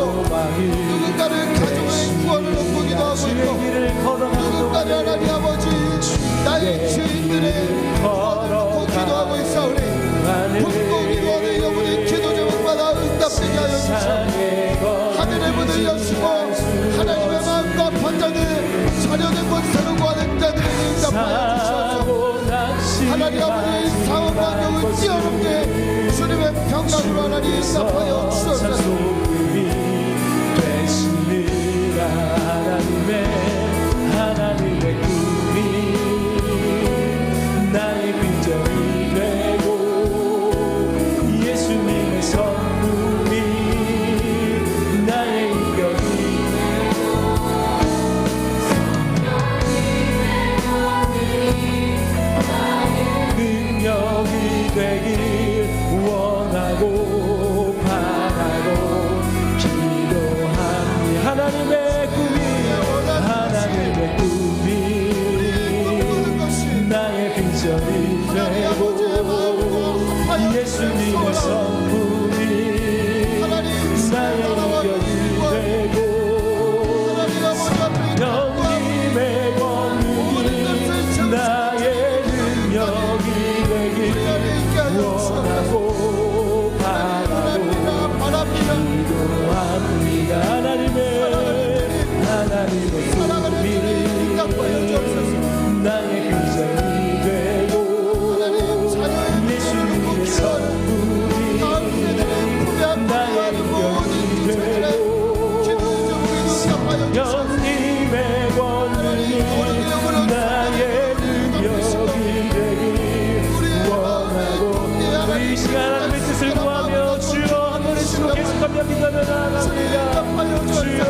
누군가는 가정의 구원을 놓고 기도하고 있고 누군가는 하나님 아버지 나의 죄인들의 구원을 놓고 기도하고 있사오니 품고 기도하는 영혼의 기도 제목마다 응답되게 하여 주시옵소서. 하늘의 문을 여시고 하나님의 마음과 판단을 자녀된 권세로 구하는 자들에게 응답하여 주시옵소서. 하나님 아버지 상황 환경을 뛰어넘게 주님의 평강으로 하나님 응답하여 주옵소서. 하나님의 꿈이 나의 빈정이 되고 예수님의 성품이 나의 인격이 능력이 되길 원하고 바라고 기도합니다. 하나님의 꿈이 나의 빈전이 되고 예수님의 성품이 나의 인격이 되고 영님의 권능이 나의 능력이 되길 원하고 바라고 기도합니다. 하나님의 꿈이 나의 빈전이 되고 예수님의 성품이 나의 인격이 되고 영님의 권능이 나의 능력이 되길 원하고 우리 이 시간 하나님의 뜻을 구하며 주여 한 번에 주로 계속하며 기도하며 나아갑니다. 주여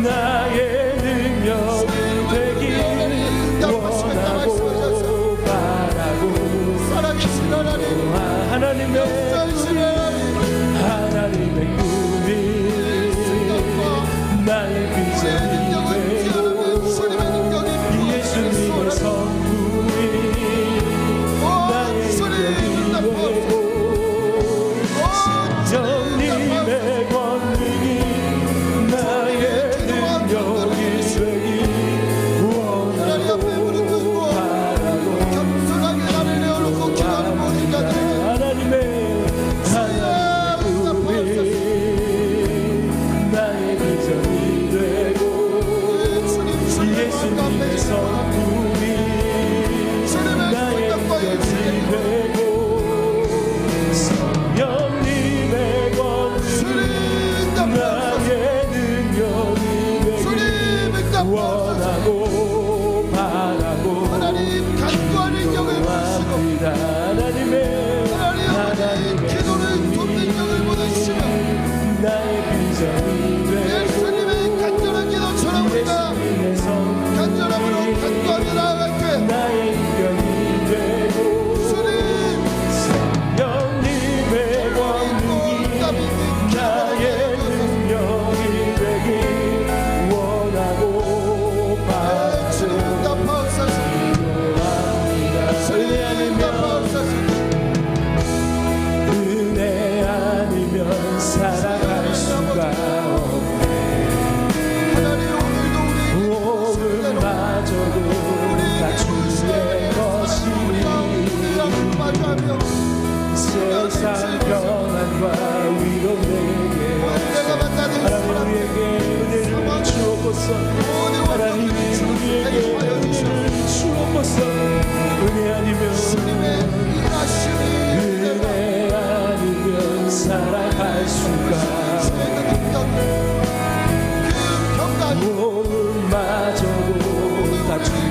나의 능력이 되길 원하고 바라고 하나님의 꿈이 나의 빈전이 되고 예수님의 성품이 나의 인격이 되고 영님의 권능이 나의 능력이 되길 원하고 바라고 하나님의 주옵소서. 하나님 우리에게 은혜를 주옵소서. 은혜 아니면 은혜 아니면 살아갈 수가 몸마저도 다 주의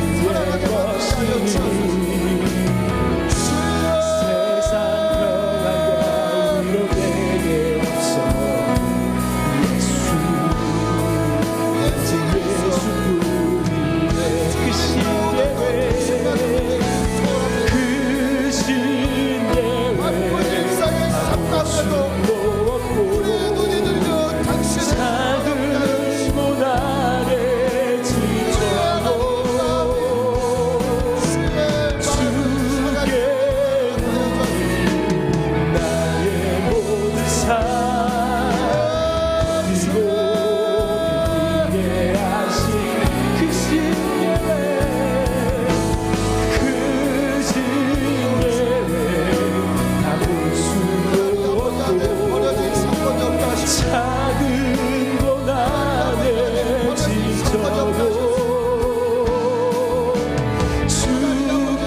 것이니 세상 평안과 위로 내게 없어. 예수뿐이네. 그 신예외 아무것도 없고 작은 고난에 지쳐도 주께 나의 모든 삶 그리고 그에게 하신 그 신예외 다 볼 수도 없고 작은 고난에 지쳐도 주께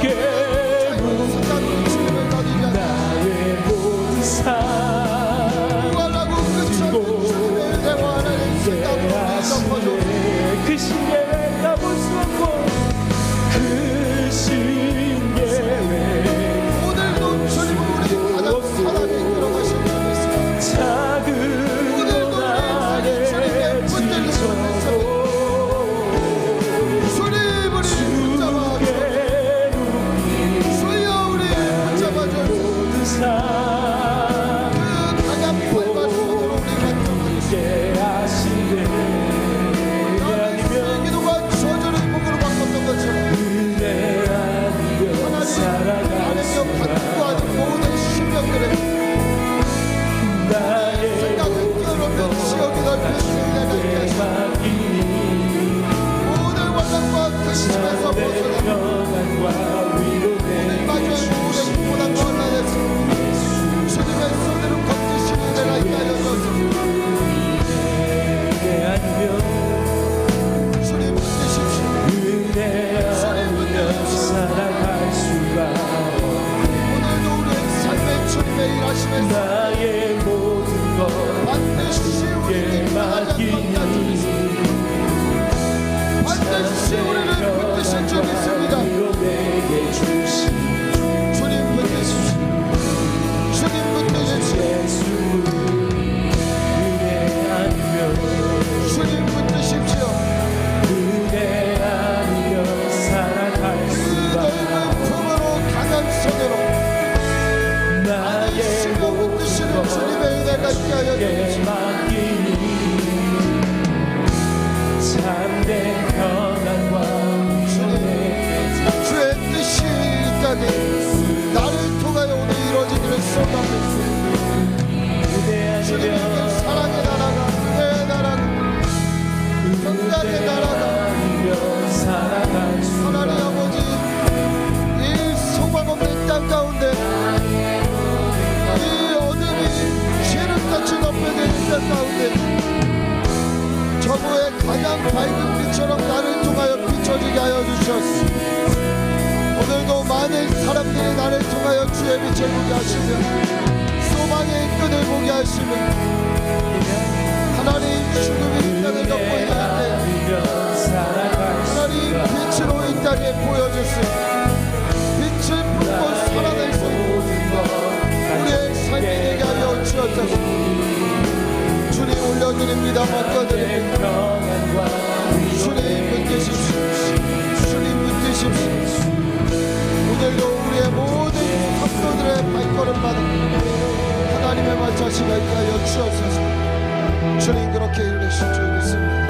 나의 모든 삶 하시네. 그 신예외 다 볼 수 없고 그 신예외 작은 고난에 지쳐도 모든 삶 보게 하시네. 은혜 아니면 살아갈 수가 나의 참된 평안과 위로 내게 주시니 은혜 아니면 은혜 아니면 살아갈 수가 나의 모든 것 주께 맡기니 반드시 우리를 붙드실 줄 믿습니다. 위로 내게 주시니 주님 붙드십시오. 주님 붙드십시오. 예수 은혜 아니면 주님 붙드십시오. 은혜 아니면 살아갈 그 수가 넓은 품으로 강한 손으로 나의 시고 모든 붙드시는 것 주님의 은혜가 있게 하여 주께 주십시오. 맡기니 참된 평안과 주의 뜻이 이 땅에 나를 통하여 오늘 이루어지기를 소망합니다. 은혜 주님의 그 아니면 사랑의 나라가 은혜의 나라가 평강의 나라가 아니면 살아갈 수가 하나님 아버지 이 소망 없는 땅 가운데 이 어둠이 죄를 같이 덮여져 있는 땅 가운데 저부의 가장 밝은 빛처럼 나를 통하여 비춰지게 하여 주셨습니다. 오늘도 많은 사람들이 나를 통하여 주의 빛을 보게 하시며 소망의 끈을 보게 하시며 하나님 죽음이 이 땅을 덮고 있는데 하나님 빛으로 이 땅에 보여주세요. 빛을 품고 살아낼 수 있는 우리의 삶이 되게 하여 주옵소서. 주님 올려드립니다. 맡겨드립니다. 주님 붙드십시오. 주님 붙드십시오. 오늘도 우리의 모든 학도들의 발걸음마다 하나님의 말자시가 있게 하여 주옵소서. 주님 그렇게 이루실 줄 믿습니다.